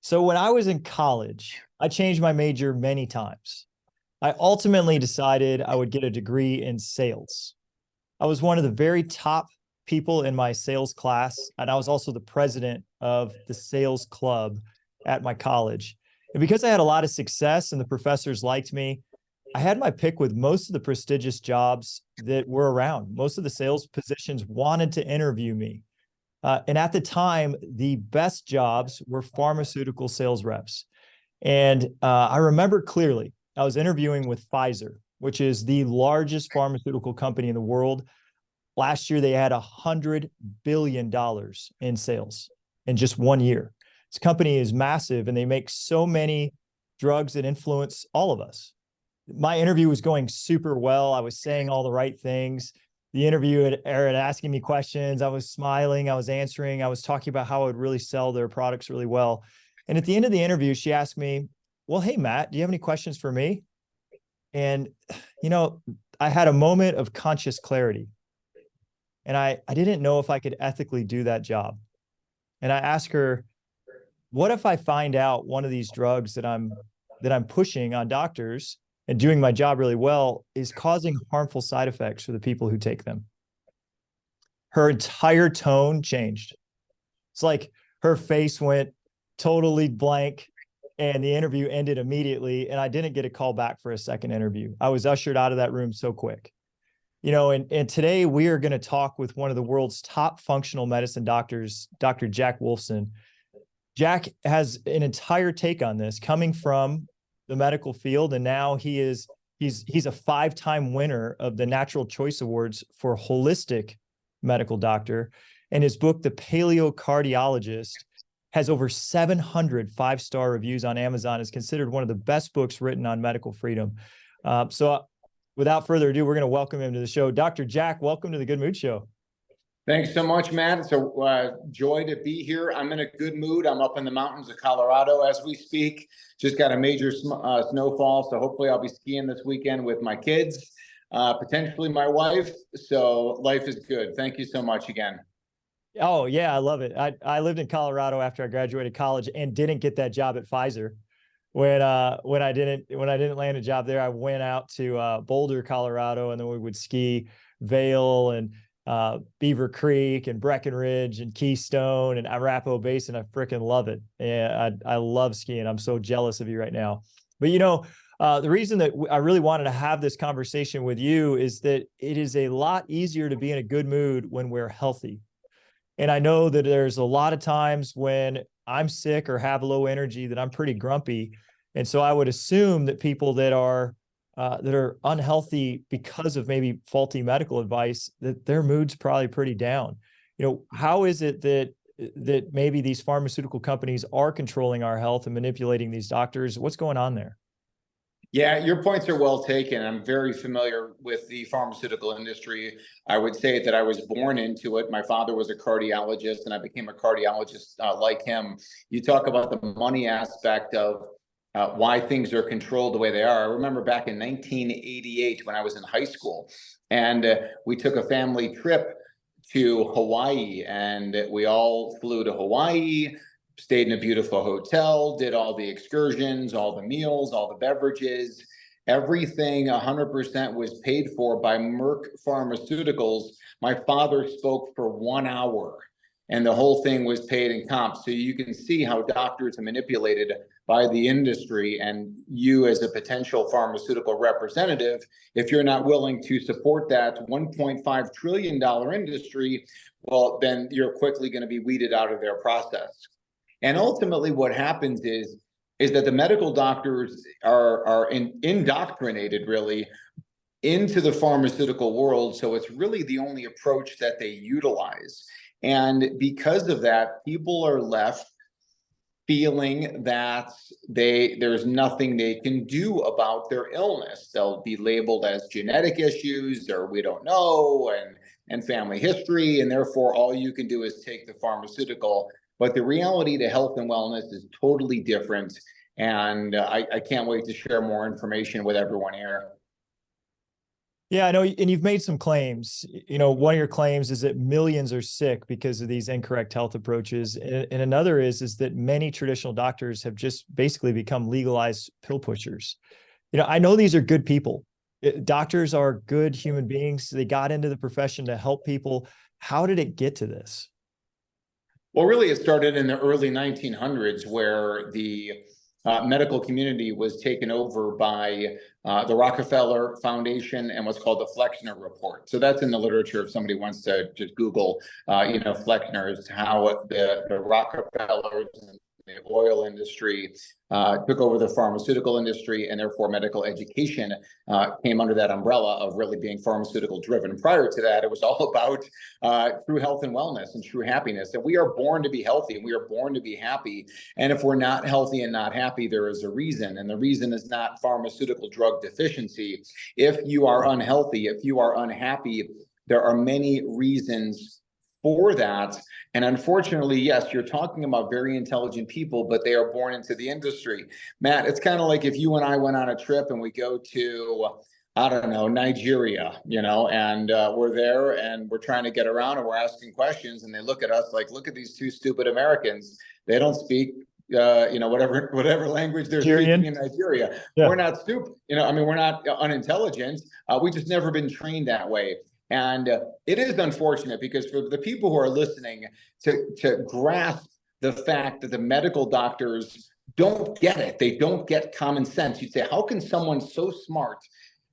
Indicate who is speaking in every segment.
Speaker 1: So when I was in college, I changed my major many times. I ultimately decided I would get a degree in sales. I was one of the very top people in my sales class, and I was also the president of the sales club at my college. And because I had a lot of success and the professors liked me, I had my pick with most of the prestigious jobs that were around. Most of the sales positions wanted to interview me. And at the time, the best jobs were pharmaceutical sales reps. And I remember clearly, I was interviewing with Pfizer, which is the largest pharmaceutical company in the world. Last year, they had $100 billion in sales in just 1 year. This company is massive, and they make so many drugs that influence all of us. My interview was going super well. I was saying all the right things. The interviewer had asking me questions. I was smiling. I was answering. I was talking about how I would really sell their products really well. And at the end of the interview, she asked me, well, hey, Matt, do you have any questions for me? And, you know, I had a moment of conscious clarity. And I didn't know if I could ethically do that job. And I asked her, what if I find out one of these drugs that I'm pushing on doctors and doing my job really well is causing harmful side effects for the people who take them? Her entire tone changed. It's like her face went totally blank, and the interview ended immediately, and I didn't get a call back for a second interview. I was ushered out of that room so quick. And today we are going to talk with one of the world's top functional medicine doctors, Dr. Jack Wolfson. Jack has an entire take on this coming from the medical field, and now he's a 5-time winner of the Natural Choice Awards for holistic medical doctor. And his book, The Paleo Cardiologist, has over 700 5-star reviews on Amazon, is considered one of the best books written on medical freedom. So without further ado, we're going to welcome him to the show. Dr. Jack, welcome to the Good Mood Show.
Speaker 2: Thanks so much, Matt. It's a joy to be here. I'm in a good mood. I'm up in the mountains of Colorado as we speak. Just got a major snowfall, so hopefully I'll be skiing this weekend with my kids, potentially my wife. So life is good. Thank you so much again.
Speaker 1: Oh, yeah, I love it. I lived in Colorado after I graduated college and didn't get that job at Pfizer. When I didn't land a job there, I went out to Boulder, Colorado, and then we would ski Vail and Beaver Creek and Breckenridge and Keystone and Arapahoe Basin. I freaking love it. And I love skiing. I'm so jealous of you right now. But the reason that I really wanted to have this conversation with you is that it is a lot easier to be in a good mood when we're healthy. And I know that there's a lot of times when I'm sick or have low energy that I'm pretty grumpy. And so I would assume that people that are unhealthy because of maybe faulty medical advice, that their mood's probably pretty down. How is it that maybe these pharmaceutical companies are controlling our health and manipulating these doctors? What's going on there?
Speaker 2: Yeah, your points are well taken. I'm very familiar with the pharmaceutical industry. I would say that I was born into it. My father was a cardiologist, and I became a cardiologist like him. You talk about the money aspect of why things are controlled the way they are. I remember back in 1988 when I was in high school, and we took a family trip to Hawaii, and we all flew to Hawaii, stayed in a beautiful hotel, did all the excursions, all the meals, all the beverages. Everything 100% was paid for by Merck Pharmaceuticals. My father spoke for 1 hour, and the whole thing was paid in comp. So you can see how doctors are manipulated by the industry, and you as a potential pharmaceutical representative, if you're not willing to support that $1.5 trillion industry, well, then you're quickly going to be weeded out of their process. And ultimately what happens is that the medical doctors are indoctrinated really into the pharmaceutical world. So it's really the only approach that they utilize. And because of that, people are left feeling that there's nothing they can do about their illness. They'll be labeled as genetic issues, or we don't know, and family history, and therefore all you can do is take the pharmaceutical. But the reality to health and wellness is totally different. And I can't wait to share more information with everyone here.
Speaker 1: Yeah, I know, and you've made some claims. One of your claims is that millions are sick because of these incorrect health approaches, and another is that many traditional doctors have just basically become legalized pill pushers. I know these are good people. Doctors are good human beings. They got into the profession to help people. How did it get to this?
Speaker 2: Well, really, it started in the early 1900s, where the medical community was taken over by the Rockefeller Foundation and what's called the Flexner Report. So that's in the literature if somebody wants to just Google, Flexner, is how the Rockefellers and the oil industry took over the pharmaceutical industry, and therefore medical education came under that umbrella of really being pharmaceutical driven. Prior to that, it was all about true health and wellness and true happiness. And we are born to be healthy, and we are born to be happy. And if we're not healthy and not happy, there is a reason. And the reason is not pharmaceutical drug deficiency. If you are unhealthy, if you are unhappy, there are many reasons for that. And unfortunately, yes, you're talking about very intelligent people, but they are born into the industry. Matt, it's kind of like if you and I went on a trip and we go to, I don't know, Nigeria, and we're there and we're trying to get around and we're asking questions, and they look at us like, look at these two stupid Americans. They don't speak whatever language they're
Speaker 1: Nigerian?
Speaker 2: speaking in Nigeria.
Speaker 1: Yeah.
Speaker 2: We're not stupid. We're not unintelligent. We just never been trained that way. And it is unfortunate, because for the people who are listening to grasp the fact that the medical doctors don't get it, they don't get common sense. You'd say, how can someone so smart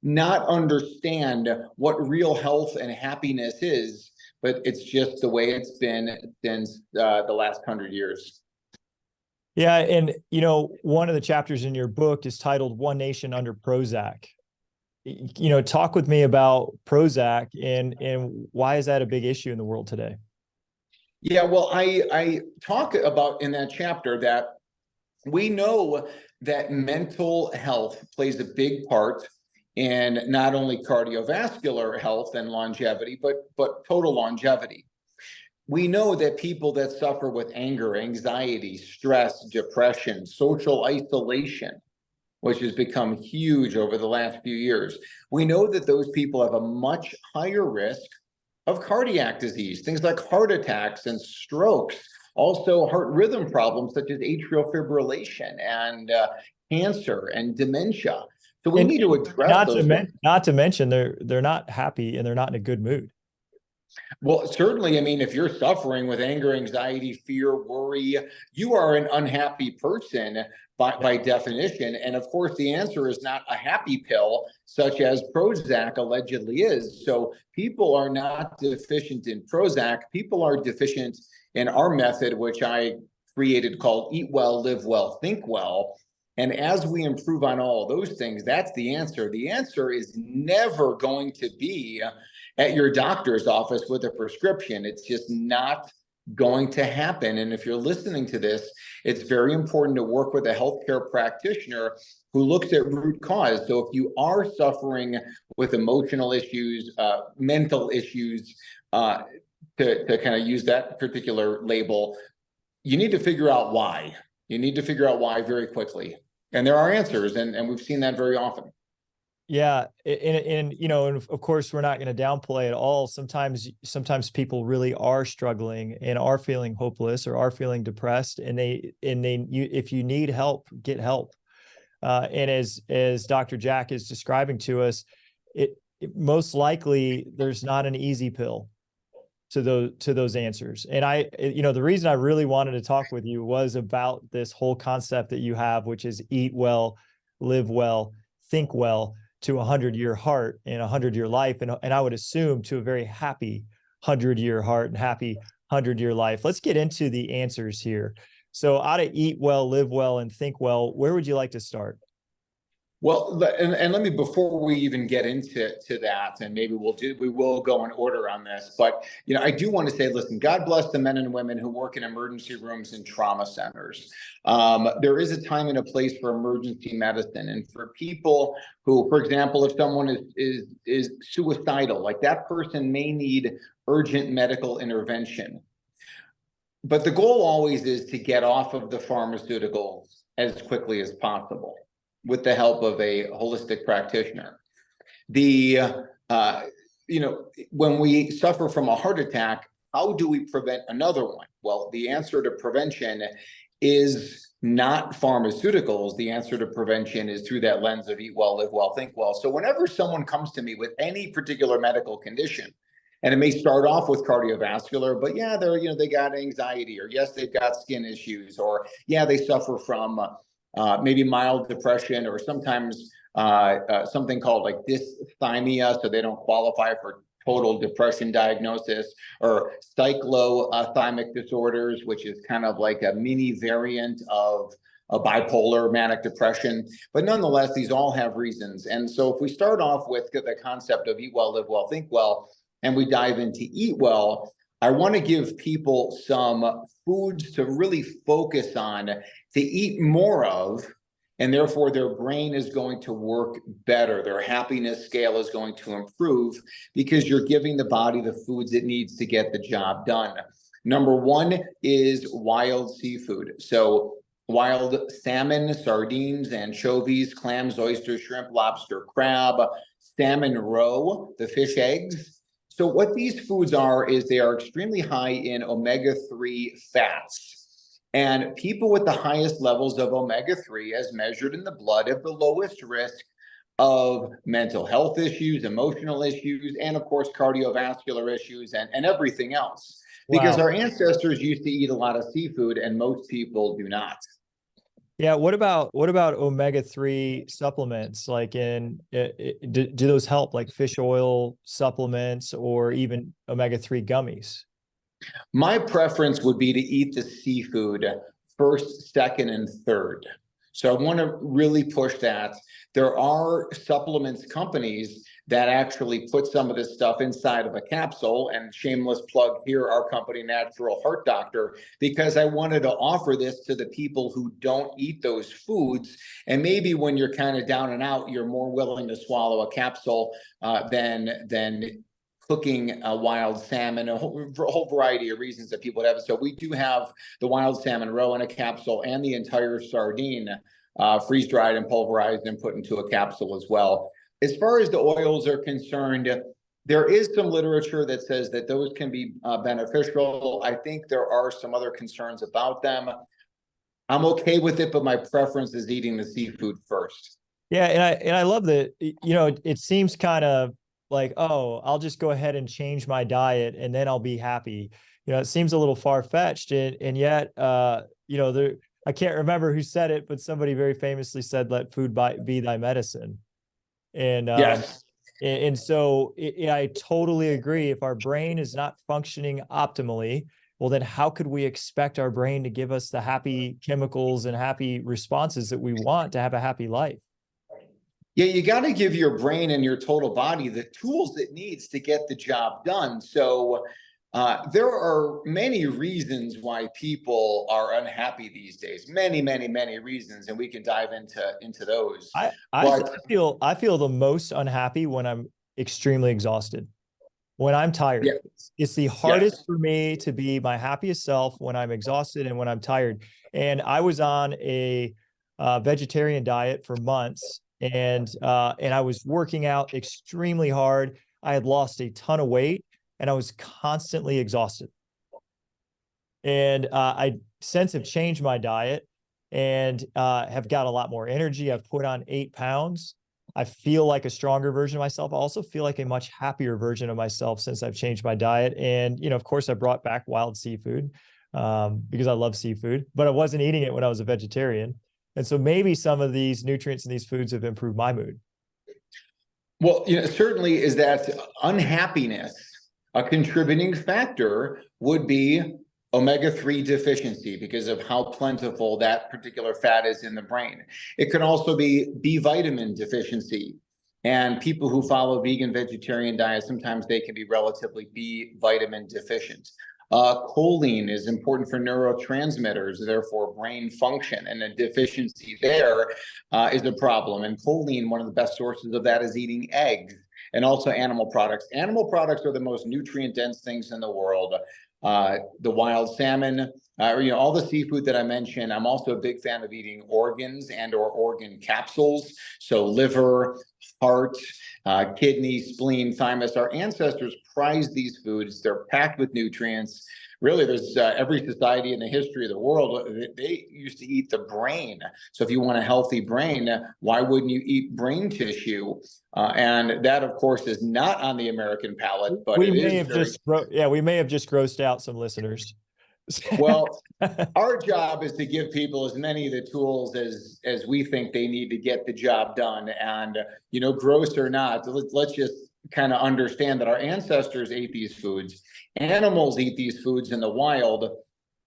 Speaker 2: not understand what real health and happiness is? But it's just the way it's been since the last 100 years.
Speaker 1: Yeah, and one of the chapters in your book is titled "One Nation Under Prozac." Talk with me about Prozac and why is that a big issue in the world today?
Speaker 2: Yeah, well, I talk about in that chapter that we know that mental health plays a big part in not only cardiovascular health and longevity, but total longevity. We know that people that suffer with anger, anxiety, stress, depression, social isolation, which has become huge over the last few years, we know that those people have a much higher risk of cardiac disease, things like heart attacks and strokes, also heart rhythm problems such as atrial fibrillation and cancer and dementia. So we need to address those things.
Speaker 1: Not to mention they're not happy and they're not in a good mood.
Speaker 2: Well, certainly, if you're suffering with anger, anxiety, fear, worry, you are an unhappy person by definition. And of course, the answer is not a happy pill, such as Prozac allegedly is. So people are not deficient in Prozac. People are deficient in our method, which I created, called Eat Well, Live Well, Think Well. And as we improve on all those things, that's the answer. The answer is never going to be at your doctor's office with a prescription. It's just not going to happen. And if you're listening to this, it's very important to work with a healthcare practitioner who looks at root cause. So if you are suffering with emotional issues, mental issues, to kind of use that particular label, you need to figure out why. You need to figure out why very quickly. And there are answers, and we've seen that very often.
Speaker 1: Yeah, and of course, we're not going to downplay it all. Sometimes people really are struggling and are feeling hopeless or are feeling depressed, and if you need help, get help. And as Dr. Jack is describing to us, it most likely there's not an easy pill to those answers. And the reason I really wanted to talk with you was about this whole concept that you have, which is eat well, live well, think well, to a 100-year heart and a 100-year life. And I would assume to a very happy 100-year heart and happy 100-year life. Let's get into the answers here. So out of eat well, live well, and think well, where would you like to start?
Speaker 2: Well, and let me, before we even get into that, and maybe we will go in order on this, but I do want to say, listen, God bless the men and women who work in emergency rooms and trauma centers. There is a time and a place for emergency medicine, and for people who, for example, if someone is suicidal, like that person may need urgent medical intervention. But the goal always is to get off of the pharmaceuticals as quickly as possible, with the help of a holistic practitioner. The you know, when we suffer from a heart attack, how do we prevent another one? Well, the answer to prevention is not pharmaceuticals. The answer to prevention is through that lens of eat well, live well, think well. So whenever someone comes to me with any particular medical condition, and it may start off with cardiovascular, but yeah, they're, you know, they got anxiety, or yes, they've got skin issues, or yeah, they suffer from maybe mild depression, or sometimes something called like dysthymia, so they don't qualify for total depression diagnosis, or cyclothymic disorders, which is kind of like a mini variant of a bipolar manic depression. But nonetheless, these all have reasons. And so if we start off with the concept of eat well, live well, think well, and we dive into eat well, I want to give people some foods to really focus on, to eat more of, and therefore their brain is going to work better. Their happiness scale is going to improve because you're giving the body the foods it needs to get the job done. Number one is wild seafood. So wild salmon, sardines, anchovies, clams, oysters, shrimp, lobster, crab, salmon roe, the fish eggs. So what these foods are is they are extremely high in omega-3 fats. And people with the highest levels of omega-3, as measured in the blood, have the lowest risk of mental health issues, emotional issues, and of course, cardiovascular issues and everything else. Because
Speaker 1: Wow.
Speaker 2: our ancestors used to eat a lot of seafood and most people do not.
Speaker 1: Yeah, what about omega-3 supplements? Like do those help, like fish oil supplements or even omega-3 gummies?
Speaker 2: My preference would be to eat the seafood first, second, and third. So I want to really push that. There are supplements companies that actually put some of this stuff inside of a capsule, and shameless plug here, our company, Natural Heart Doctor, because I wanted to offer this to the people who don't eat those foods. And maybe when you're kind of down and out, you're more willing to swallow a capsule than cooking a wild salmon, a whole variety of reasons that people would have it. So we do have the wild salmon roe in a capsule and the entire sardine freeze dried and pulverized and put into a capsule as well. As far as the oils are concerned, there is some literature that says that those can be beneficial. I think there are some other concerns about them. I'm okay with it, but my preference is eating the seafood first.
Speaker 1: Yeah, and I love that, you know, it seems kind of like, oh, I'll just go ahead and change my diet and then I'll be happy. You know, it seems a little far-fetched, and yet, you know, I can't remember who said it, but somebody very famously said, "Let food be thy medicine." And
Speaker 2: Yes.
Speaker 1: and so I totally agree. If our brain is not functioning optimally, well, then how could we expect our brain to give us the happy chemicals and happy responses that we want to have a happy life?
Speaker 2: Yeah, you got to give your brain and your total body the tools it needs to get the job done. So there are many reasons why people are unhappy these days. Many, many, many reasons, and we can dive into those.
Speaker 1: I feel the most unhappy when I'm extremely exhausted, when I'm tired.
Speaker 2: Yeah,
Speaker 1: It's the hardest
Speaker 2: yes.
Speaker 1: for me to be my happiest self when I'm exhausted and when I'm tired. And I was on a vegetarian diet for months, and I was working out extremely hard. I had lost a ton of weight, and I was constantly exhausted. And I since have changed my diet and have got a lot more energy. I've put on 8 pounds. I feel like a stronger version of myself. I also feel like a much happier version of myself since I've changed my diet. And, you know, of course, I brought back wild seafood because I love seafood, but I wasn't eating it when I was a vegetarian. And so maybe some of these nutrients in these foods have improved my mood.
Speaker 2: Well, you know, certainly is that unhappiness a contributing factor would be omega-3 deficiency because of how plentiful that particular fat is in the brain. It could also be B vitamin deficiency. And people who follow vegan vegetarian diets, sometimes they can be relatively B vitamin deficient. Choline is important for neurotransmitters, therefore brain function, and a deficiency there is a problem. And choline, one of the best sources of that is eating eggs and also animal products. Animal products are the most nutrient dense things in the world. the wild salmon, all the seafood that I mentioned. I'm also a big fan of eating organs and or organ capsules. So liver, heart, kidney, spleen, thymus. Our ancestors prized these foods. They're packed with nutrients. Really, there's every society in the history of the world, they used to eat the brain. So if you want a healthy brain, why wouldn't you eat brain tissue? And that, of course, is not on the American palate, but
Speaker 1: we may have just grossed out some listeners.
Speaker 2: Well, our job is to give people as many of the tools as we think they need to get the job done. And, gross or not, let's just kind of understand that our ancestors ate these foods. Animals eat these foods in the wild.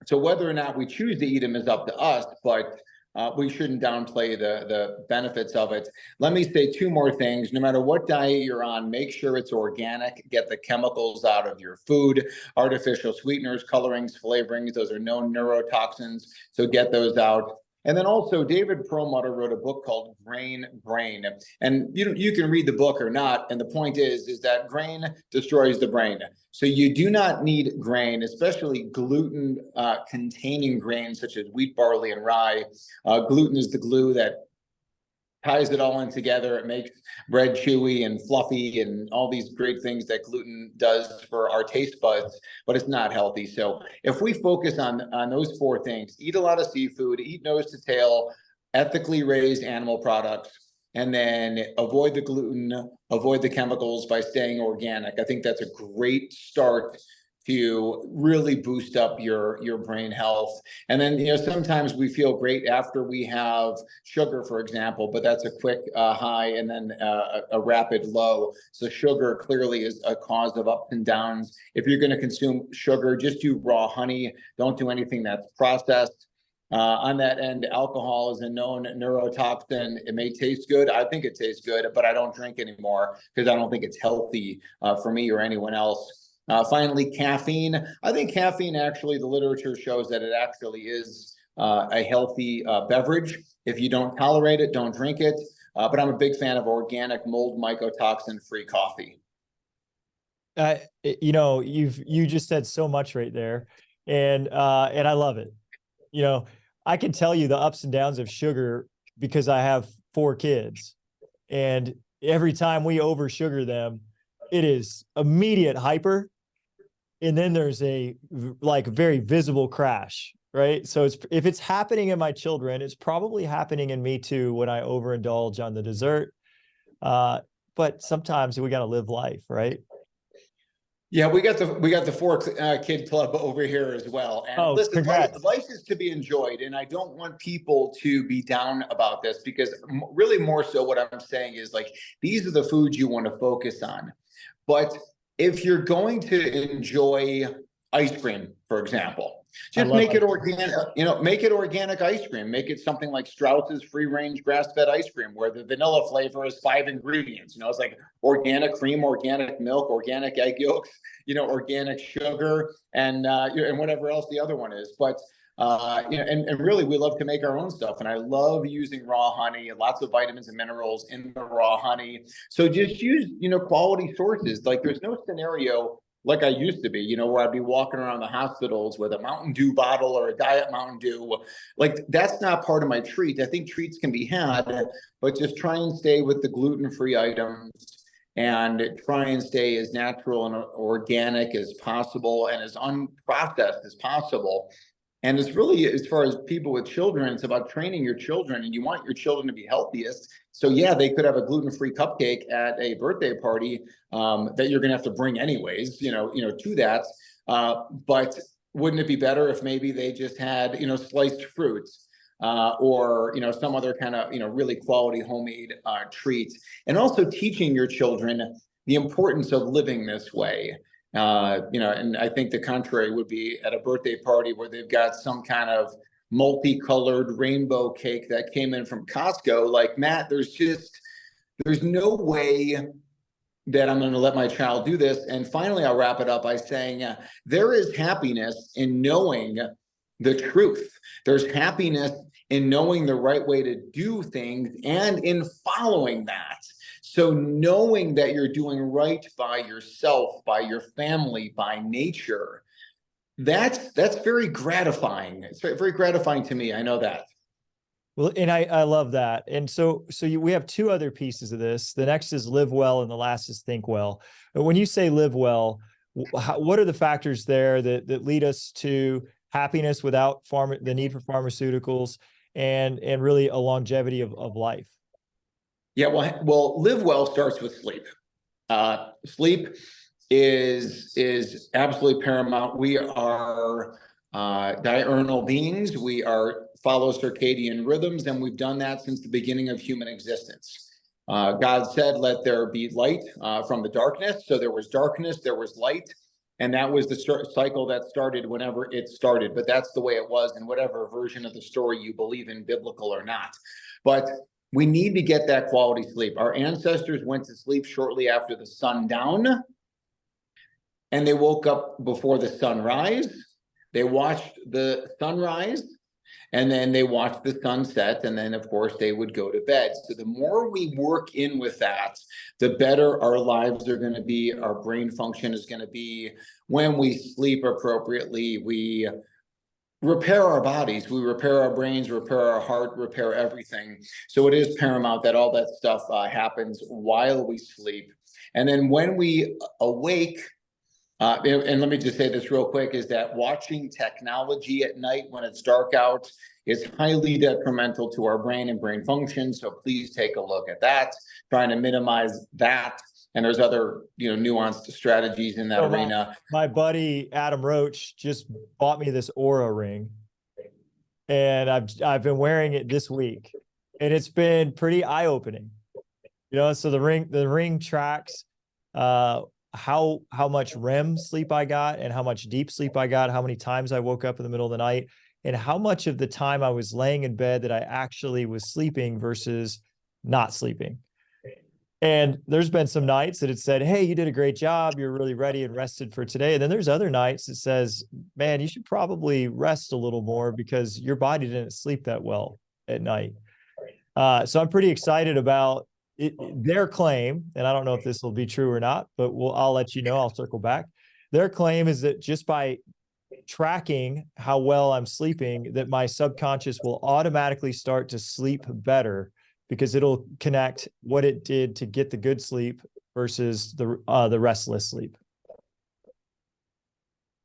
Speaker 2: So whether or not we choose to eat them is up to us, but we shouldn't downplay the benefits of it. Let me say two more things. No matter what diet you're on, make sure it's organic. Get the chemicals out of your food. Artificial sweeteners, colorings, flavorings, those are known neurotoxins. So get those out. And then also, David Perlmutter wrote a book called Grain Brain. And you can read the book or not. And the point is that grain destroys the brain. So you do not need grain, especially gluten containing grains such as wheat, barley, and rye. Gluten is the glue that ties it all in together. It makes bread chewy and fluffy and all these great things that gluten does for our taste buds, but it's not healthy. So if we focus on those four things, eat a lot of seafood, eat nose to tail, ethically raised animal products, and then avoid the gluten, avoid the chemicals by staying organic, I think that's a great start to really boost up your brain health. And then, sometimes we feel great after we have sugar, for example, but that's a quick high and then a rapid low. So sugar clearly is a cause of ups and downs. If you're going to consume sugar, just do raw honey. Don't do anything that's processed. On that end, alcohol is a known neurotoxin. It may taste good. I think it tastes good, but I don't drink anymore because I don't think it's healthy for me or anyone else. Finally, caffeine. I think caffeine, actually, the literature shows that it actually is a healthy beverage. If you don't tolerate it, don't drink it. But I'm a big fan of organic, mold mycotoxin-free coffee.
Speaker 1: You just said so much right there, and I love it. I can tell you the ups and downs of sugar because I have 4 kids, and every time we over sugar them, it is immediate hyper. And then there's a very visible crash, right? So if it's happening in my children, it's probably happening in me too when I overindulge on the dessert. But sometimes we got to live life, right?
Speaker 2: Yeah, we got the 4-kid club over here as well. And listen, life is to be enjoyed, and I don't want people to be down about this because really more so what I'm saying is these are the foods you want to focus on. But if you're going to enjoy ice cream, for example, just make it organic, make it organic ice cream. Make it something like Strauss's free-range grass-fed ice cream, where the vanilla flavor is 5 ingredients. It's like organic cream, organic milk, organic egg yolks, organic sugar, and whatever else the other one is. But and really, we love to make our own stuff. And I love using raw honey, lots of vitamins and minerals in the raw honey. So just use, quality sources. There's no scenario like I used to be, where I'd be walking around the hospitals with a Mountain Dew bottle or a Diet Mountain Dew. That's not part of my treat. I think treats can be had, but just try and stay with the gluten-free items and try and stay as natural and organic as possible and as unprocessed as possible. And it's really, as far as people with children, it's about training your children, and you want your children to be healthiest. So yeah, they could have a gluten-free cupcake at a birthday party that you're going to have to bring anyways, to that. But wouldn't it be better if maybe they just had, sliced fruits or, some other kind of, really quality homemade treats, and also teaching your children the importance of living this way. And I think the contrary would be at a birthday party where they've got some kind of multicolored rainbow cake that came in from Costco. Matt, there's no way that I'm going to let my child do this. And finally, I'll wrap it up by saying there is happiness in knowing the truth. There's happiness in knowing the right way to do things and in following that. So knowing that you're doing right by yourself, by your family, by nature, That's very gratifying. It's very gratifying to me. I know that.
Speaker 1: Well, and I love that. And we have two other pieces of this. The next is live well, and the last is think well. But when you say live well, what are the factors there that lead us to happiness without the need for pharmaceuticals, and really a longevity of life?
Speaker 2: Yeah, well, live well starts with sleep. Sleep is absolutely paramount. We are diurnal beings. We follow circadian rhythms, and we've done that since the beginning of human existence. God said, "Let there be light from the darkness." So there was darkness, there was light, and that was the cycle that started whenever it started. But that's the way it was in whatever version of the story you believe in, biblical or not. But we need to get that quality sleep. Our ancestors went to sleep shortly after the sundown, and they woke up before the sunrise. They watched the sunrise, and then they watched the sunset, and then, of course, they would go to bed. So the more we work in with that, the better our lives are going to be, our brain function is going to be. When we sleep appropriately, we repair our bodies, we repair our brains, repair our heart, repair everything. So it is paramount that all that stuff happens while we sleep. And then when we awake, and let me just say this real quick, is that watching technology at night when it's dark out is highly detrimental to our brain and brain function. So please take a look at that, trying to minimize that. And there's other, nuanced strategies in that arena.
Speaker 1: My buddy Adam Roach just bought me this Aura ring, and I've been wearing it this week, and it's been pretty eye-opening. So the ring tracks how much REM sleep I got, and how much deep sleep I got, how many times I woke up in the middle of the night, and how much of the time I was laying in bed that I actually was sleeping versus not sleeping. And there's been some nights that it said, "Hey, you did a great job. You're really ready and rested for today." And then there's other nights that says, "Man, you should probably rest a little more because your body didn't sleep that well at night." So I'm pretty excited about their claim, and I don't know if this will be true or not, but I'll let you know. I'll circle back. Their claim is that just by tracking how well I'm sleeping, that my subconscious will automatically start to sleep better, because it'll connect what it did to get the good sleep versus the restless sleep.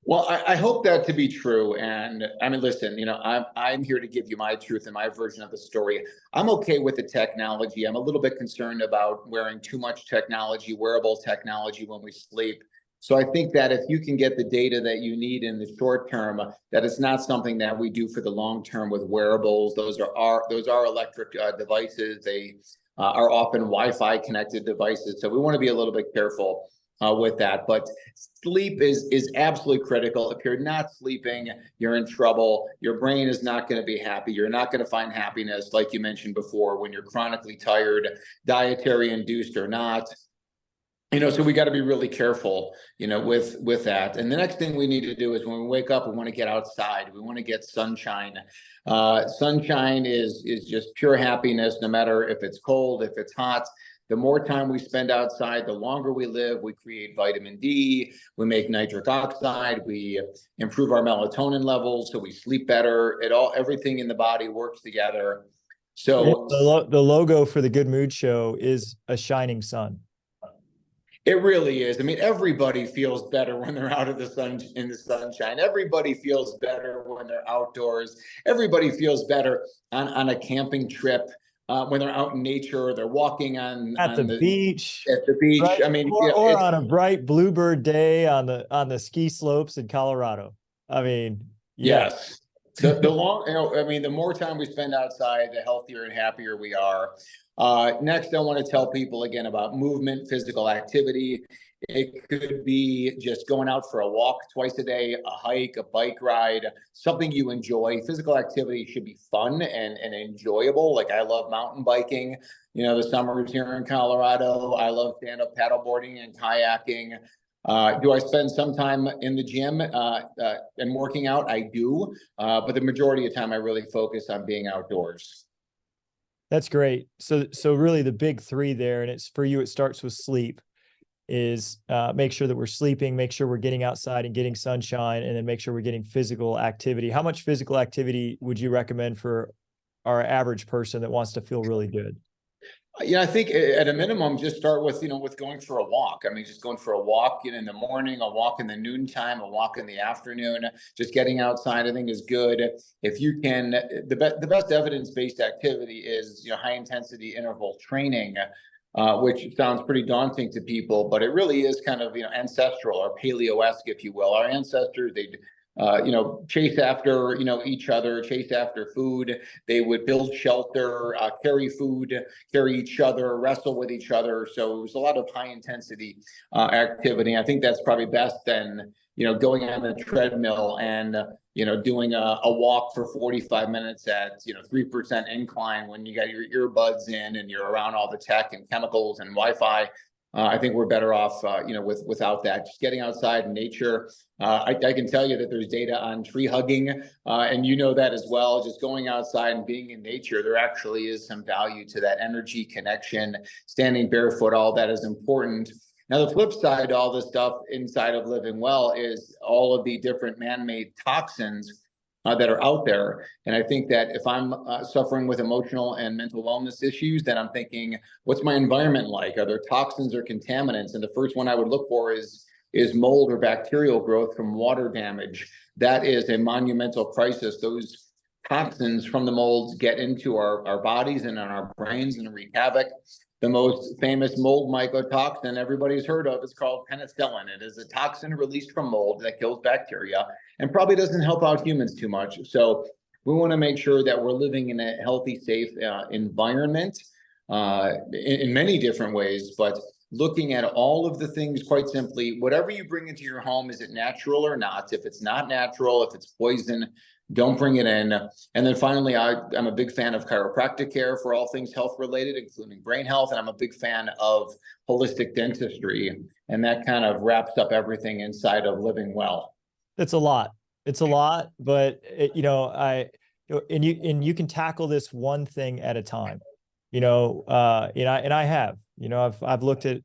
Speaker 2: Well, I hope that to be true. And I mean, listen, I'm here to give you my truth and my version of the story. I'm okay with the technology. I'm a little bit concerned about wearing too much technology, wearable technology, when we sleep. So I think that if you can get the data that you need in the short term, that it's not something that we do for the long term with wearables. Those are electric devices. They are often Wi-Fi connected devices. So we want to be a little bit careful with that. But sleep is absolutely critical. If you're not sleeping, you're in trouble. Your brain is not going to be happy. You're not going to find happiness, like you mentioned before, when you're chronically tired, dietary induced or not. So we got to be really careful, with that. And the next thing we need to do is, when we wake up, we want to get outside. We want to get sunshine. Sunshine is just pure happiness, no matter if it's cold, if it's hot. The more time we spend outside, the longer we live. We create vitamin D, we make nitric oxide, we improve our melatonin levels, so we sleep better. Everything in the body works together. So
Speaker 1: the logo for the Good Mood Show is a shining sun.
Speaker 2: It really is. I mean, everybody feels better when they're out of the sun, in the sunshine. Everybody feels better when they're outdoors. Everybody feels better on a camping trip, when they're out in nature, or they're walking
Speaker 1: at the beach.
Speaker 2: At the beach.
Speaker 1: Right?
Speaker 2: I mean,
Speaker 1: or on a bright bluebird day on the ski slopes in Colorado. I mean,
Speaker 2: yes. The more time we spend outside, the healthier and happier we are. Next, I want to tell people again about movement, physical activity. It could be just going out for a walk twice a day, a hike, a bike ride, something you enjoy. Physical activity should be fun and enjoyable. Like, I love mountain biking. The summers here in Colorado, I love stand-up paddleboarding and kayaking. Do I spend some time in the gym and working out? I do, but the majority of the time I really focus on being outdoors.
Speaker 1: That's great. So really the big three there, and it's for you, it starts with sleep. is make sure that we're sleeping, make sure we're getting outside and getting sunshine, and then make sure we're getting physical activity. How much physical activity would you recommend for our average person that wants to feel really good?
Speaker 2: Yeah, I think at a minimum, just start with, with going for a walk. I mean, just going for a walk, in the morning, a walk in the noontime, a walk in the afternoon, just getting outside, I think is good. If you can, the best evidence-based activity is, high intensity interval training, which sounds pretty daunting to people, but it really is kind of, ancestral or paleo-esque, if you will. Our ancestors, they'd chase after, each other, chase after food. They would build shelter, carry food, carry each other, wrestle with each other. So it was a lot of high intensity activity. I think that's probably best than, going on the treadmill and, doing a walk for 45 minutes at, 3% incline when you got your earbuds in and you're around all the tech and chemicals and Wi-Fi. I think we're better off, without that. Just getting outside in nature. I can tell you that there's data on tree hugging, and you know that as well. Just going outside and being in nature, there actually is some value to that energy connection. Standing barefoot, all that is important. Now, the flip side to all this stuff inside of living well is all of the different man-made toxins that are out there. And I think that if I'm suffering with emotional and mental wellness issues, then I'm thinking, what's my environment like? Are there toxins or contaminants? And the first one I would look for is mold or bacterial growth from water damage. That is a monumental crisis. Those toxins from the molds get into our bodies and in our brains and wreak havoc. The most famous mold mycotoxin everybody's heard of is called penicillin. It is a toxin released from mold that kills bacteria and probably doesn't help out humans too much. So we want to make sure that we're living in a healthy, safe environment in many different ways, but looking at all of the things quite simply. Whatever you bring into your home, is it natural or not? If it's not natural, if it's poison, don't bring it in. And then finally, I'm a big fan of chiropractic care for all things health related, including brain health. And I'm a big fan of holistic dentistry. And that kind of wraps up everything inside of living well.
Speaker 1: It's a lot. It's a lot, but you can tackle this one thing at a time. And I have, I've looked at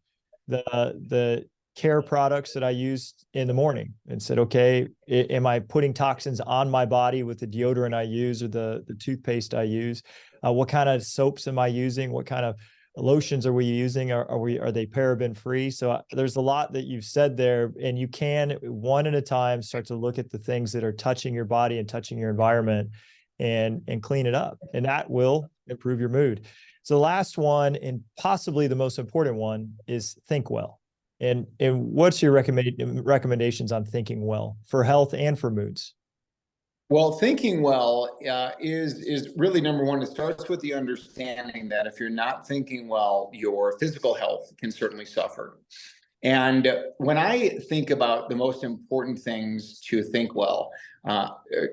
Speaker 1: the care products that I used in the morning and said, okay, am I putting toxins on my body with the deodorant I use or the toothpaste I use? What kind of soaps am I using? What kind of lotions are we using? Are they paraben free? So there's a lot that you've said there, and you can one at a time start to look at the things that are touching your body and touching your environment and clean it up. And that will improve your mood. So the last one, and possibly the most important one, is think well. And what's your recommendations on thinking well for health and for moods?
Speaker 2: Well, thinking well is really number one. It starts with the understanding that if you're not thinking well, your physical health can certainly suffer. And when I think about the most important things to think well,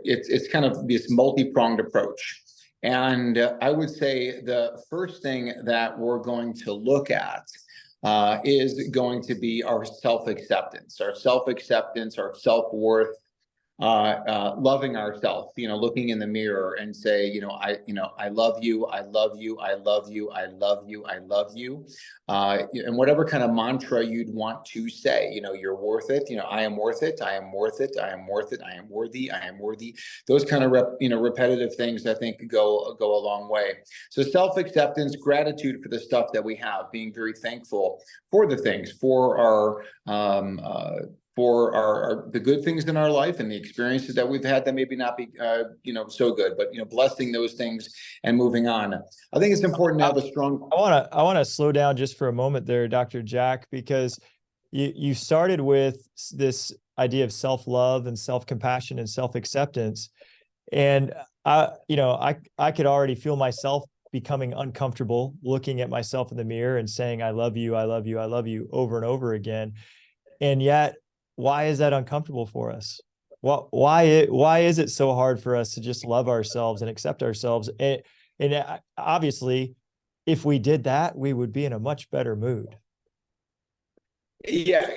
Speaker 2: it's kind of this multi-pronged approach. And I would say the first thing that we're going to look at is going to be our self-acceptance, our self-worth, loving ourselves, looking in the mirror and say, I love you, I love you, I love you, I love you, I love you. And whatever kind of mantra you'd want to say, you're worth it, I am worth it, I am worth it, I am worth it, I am worthy, I am worthy. Those kind of repetitive things, I think go a long way. So self-acceptance, gratitude for the stuff that we have, being very thankful for the things, for our the good things in our life and the experiences that we've had that maybe not be so good, but blessing those things and moving on. I think it's important to have a strong.
Speaker 1: I want to slow down just for a moment there, Dr. Jack, because you started with this idea of self-love and self-compassion and self-acceptance, and I could already feel myself becoming uncomfortable looking at myself in the mirror and saying I love you, I love you, I love you over and over again, and yet. Why is that uncomfortable for us? Why is it so hard for us to just love ourselves and accept ourselves? And obviously, if we did that, we would be in a much better mood.
Speaker 2: Yeah,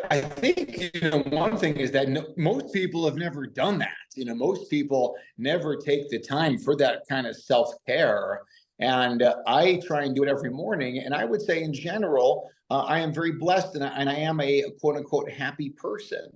Speaker 2: I think, one thing is that most people have never done that. Most people never take the time for that kind of self-care. And I try and do it every morning. And I would say in general, I am very blessed, and I am a quote unquote happy person.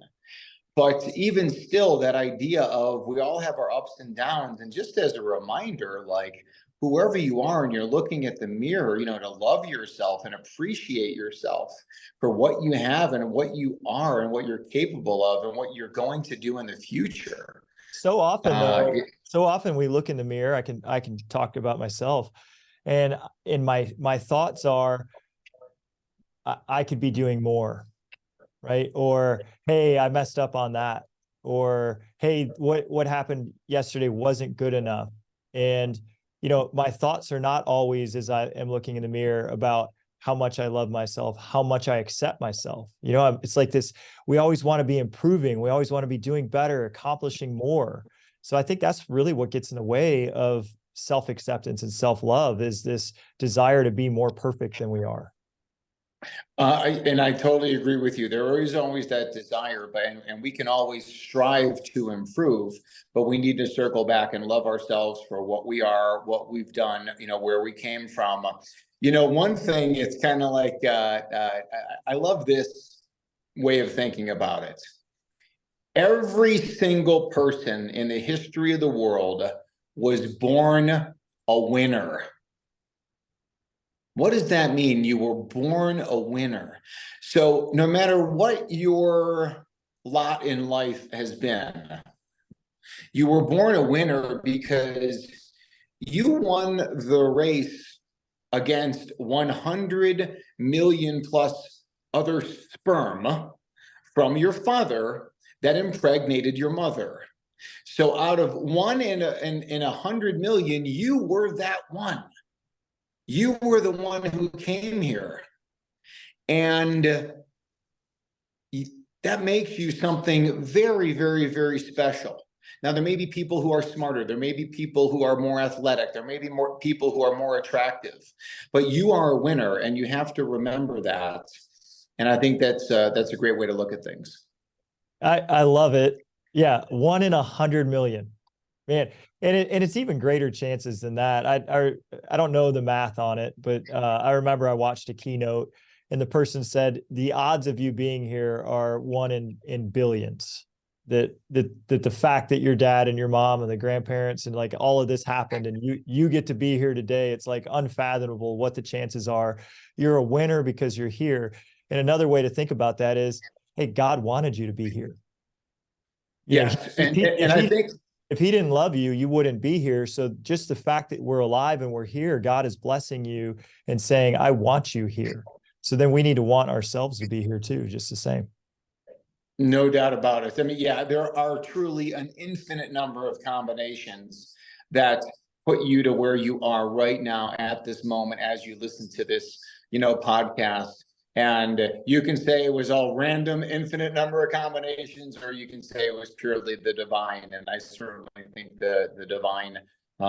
Speaker 2: But even still, that idea of we all have our ups and downs. And just as a reminder, like whoever you are and you're looking at the mirror, to love yourself and appreciate yourself for what you have and what you are and what you're capable of and what you're going to do in the future.
Speaker 1: So often though, so often we look in the mirror, I can talk about myself, and in my thoughts are, I could be doing more. Right? Or, hey, I messed up on that. Or, hey, what happened yesterday wasn't good enough. And, my thoughts are not always, as I am looking in the mirror, about how much I love myself, how much I accept myself. It's like this, we always want to be improving. We always want to be doing better, accomplishing more. So I think that's really what gets in the way of self-acceptance and self-love, is this desire to be more perfect than we are.
Speaker 2: And I totally agree with you. There is always that desire, and we can always strive to improve, but we need to circle back and love ourselves for what we are, what we've done, where we came from. One thing, it's kind of like, I love this way of thinking about it. Every single person in the history of the world was born a winner. What does that mean? You were born a winner. So no matter what your lot in life has been, you were born a winner because you won the race against 100 million plus other sperm from your father that impregnated your mother. So out of 1 in 100 million, you were that one. You were the one who came here. And that makes you something very, very, very special. Now, there may be people who are smarter. There may be people who are more athletic. There may be more people who are more attractive. But you are a winner, and you have to remember that. And I think that's a great way to look at things.
Speaker 1: I love it. Yeah, 1 in 100 million. Man, and it's even greater chances than that. I don't know the math on it, but I remember I watched a keynote, and the person said the odds of you being here are 1 in billions. That the fact that your dad and your mom and the grandparents and like all of this happened, and you get to be here today, it's like unfathomable what the chances are. You're a winner because you're here. And another way to think about that is, hey, God wanted you to be here.
Speaker 2: Yes, and I think
Speaker 1: if he didn't love you, you wouldn't be here. So just the fact that we're alive and we're here, God is blessing you and saying, I want you here. So then we need to want ourselves to be here too, just the same.
Speaker 2: no doubt about it. I mean, yeah, there are truly an infinite number of combinations that put you to where you are right now at this moment as you listen to this, podcast. And you can say it was all random, infinite number of combinations, or you can say it was purely the divine. And I certainly think the divine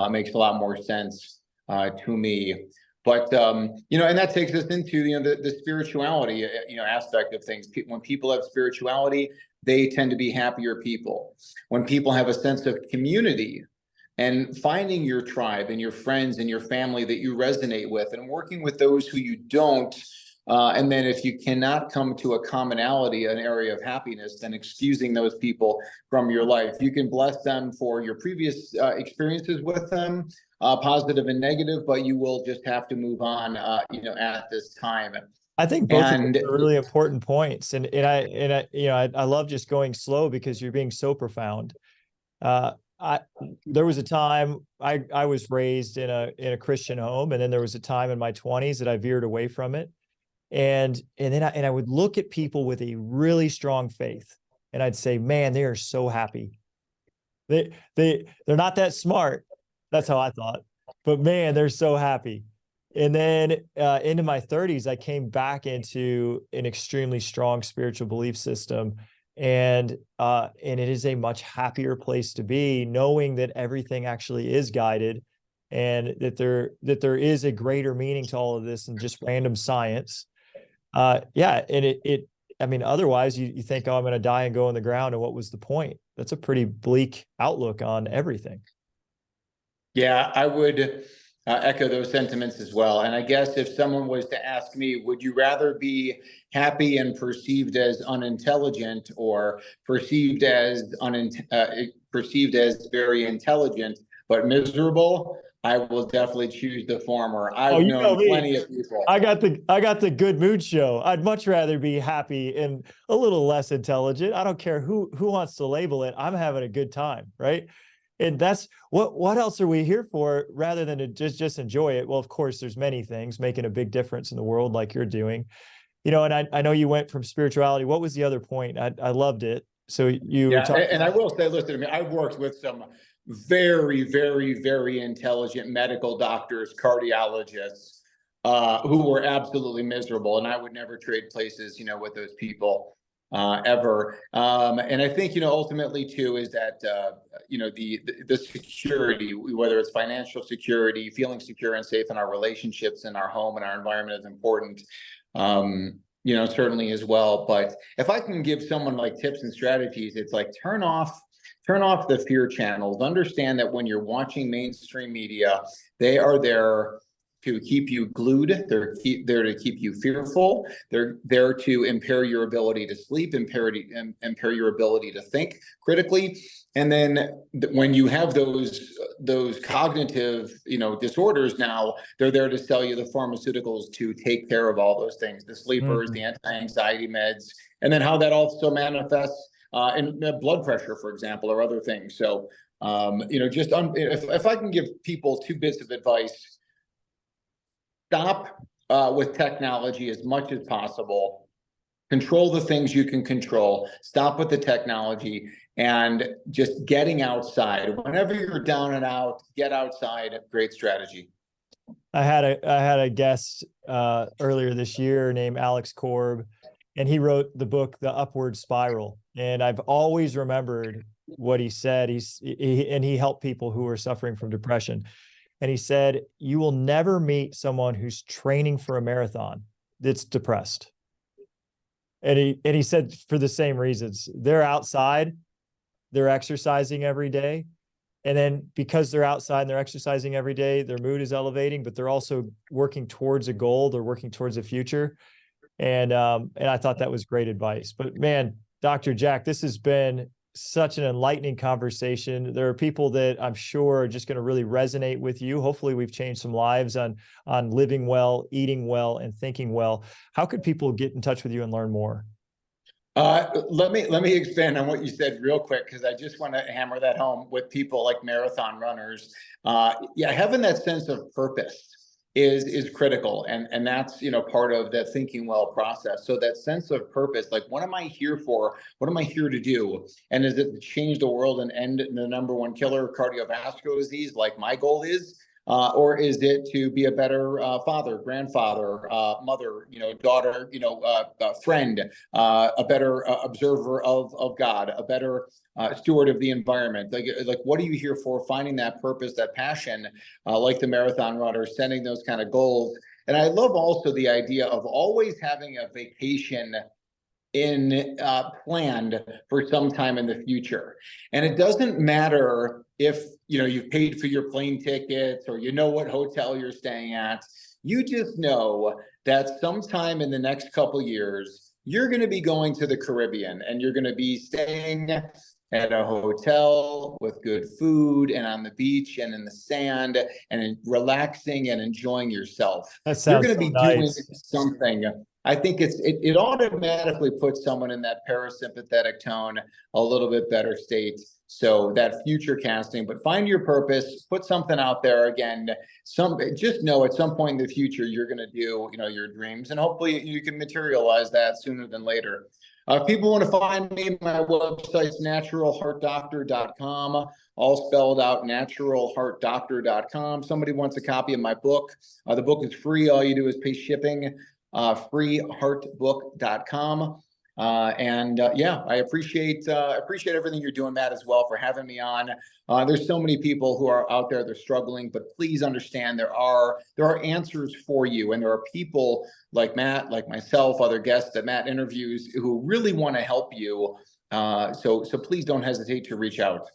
Speaker 2: makes a lot more sense to me. But and that takes us into the spirituality aspect of things. When people have spirituality, they tend to be happier people. When people have a sense of community and finding your tribe and your friends and your family that you resonate with, and working with those who you don't. And then if you cannot come to a commonality, an area of happiness, then excusing those people from your life. You can bless them for your previous experiences with them, positive and negative, but you will just have to move on, at this time.
Speaker 1: I think both of them are really important points. And I love just going slow because you're being so profound. There was a time I was raised in a Christian home, and then there was a time in my 20s that I veered away from it. And then I would look at people with a really strong faith, and I'd say, man, they are so happy. They're not that smart. That's how I thought, but man, they're so happy. And then into my 30s, I came back into an extremely strong spiritual belief system, and it is a much happier place to be, knowing that everything actually is guided, and that there is a greater meaning to all of this than just random science. And I mean, otherwise you think, oh, I'm going to die and go in the ground, and what was the point? That's a pretty bleak outlook on everything.
Speaker 2: Yeah, I would echo those sentiments as well. And I guess if someone was to ask me, would you rather be happy and perceived as unintelligent, or perceived as perceived as very intelligent but miserable? I will definitely choose the former.
Speaker 1: Oh,
Speaker 2: I've
Speaker 1: you know
Speaker 2: known
Speaker 1: me.
Speaker 2: plenty of people.
Speaker 1: I got the good mood show. I'd much rather be happy and a little less intelligent. I don't care who wants to label it. I'm having a good time, right? And that's what else are we here for rather than to just enjoy it? Well, of course, there's many things making a big difference in the world like you're doing. You know, and I know you went from spirituality. What was the other point? I loved it. So you were
Speaker 2: Yeah,
Speaker 1: talking
Speaker 2: and I will say, listen, I mean, I've worked with some very, very, very intelligent medical doctors, cardiologists, who were absolutely miserable, and I would never trade places, you know, with those people ever. And I think, you know, ultimately too is that you know, the security, whether it's financial security, feeling secure and safe in our relationships, in our home and our environment, is important. You know, certainly as well. But if I can give someone like tips and strategies, it's like turn off the fear channels. Understand that when you're watching mainstream media, they are there to keep you glued. They're there to keep you fearful. They're there to impair your ability to sleep, impair your ability to think critically. And then when you have those cognitive, you know, disorders, now they're there to sell you the pharmaceuticals to take care of all those things, the sleepers, the anti-anxiety meds, and then how that also manifests in blood pressure, for example, or other things. So, you know, just if I can give people 2 bits of advice: stop with technology as much as possible. Control the things you can control. Stop with the technology, and just getting outside. Whenever you're down and out, get outside. Great strategy.
Speaker 1: I had a guest earlier this year named 𝘂𝗶𝘁𝗵, and he wrote the book The Upward Spiral. And I've always remembered what he said. He helped people who were suffering from depression. And he said, you will never meet someone who's training for a marathon that's depressed. And he said, for the same reasons. They're outside, they're exercising every day. And then because they're outside and they're exercising every day, their mood is elevating, but they're also working towards a goal. They're working towards a future. And I thought that was great advice. But man, Dr. Jack, this has been such an enlightening conversation. There are people that I'm sure are just going to really resonate with you. Hopefully we've changed some lives on living well, eating well, and thinking well. How could people get in touch with you and learn more?
Speaker 2: Let me expand on what you said real quick, because I just want to hammer that home with people like marathon runners. Yeah, having that sense of purpose is critical, and that's, you know, part of that thinking well process. So that sense of purpose, like, what am I here for? What am I here to do? And is it to change the world and end the #1 killer, cardiovascular disease, like my goal is? Or is it to be a better father, grandfather, mother, you know, daughter, you know, friend, a better observer of God, a better steward of the environment? Like, what are you here for? Finding that purpose, that passion, like the marathon runner, setting those kind of goals. And I love also the idea of always having a vacation planned for some time in the future. And it doesn't matter if, you know, you've paid for your plane tickets or you know what hotel you're staying at. You just know that sometime in the next couple years, you're going to be going to the Caribbean, and you're going to be staying at a hotel with good food and on the beach and in the sand and relaxing and enjoying yourself.
Speaker 1: That
Speaker 2: You're
Speaker 1: sounds
Speaker 2: going to
Speaker 1: so
Speaker 2: be doing
Speaker 1: nice.
Speaker 2: something. I think it automatically puts someone in that parasympathetic tone, a little bit better state. So that future casting, but find your purpose, put something out there. Again, just know at some point in the future, you're going to do, you know, your dreams, and hopefully you can materialize that sooner than later. If people want to find me, my website's naturalheartdoctor.com, all spelled out, naturalheartdoctor.com. Somebody wants a copy of my book. The book is free. All you do is pay shipping. freeheartbook.com. Yeah, I appreciate everything you're doing, Matt, as well, for having me on. There's so many people who are out there, they're struggling, but please understand there are answers for you, and there are people like Matt, like myself, other guests that Matt interviews, who really want to help you. So please don't hesitate to reach out.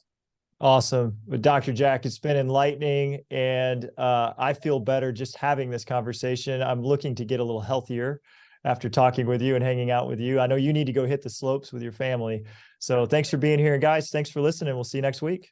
Speaker 1: Awesome. But Dr. Jack, it's been enlightening, and I feel better just having this conversation. I'm looking to get a little healthier after talking with you and hanging out with you. I know you need to go hit the slopes with your family. So thanks for being here. And guys, thanks for listening. We'll see you next week.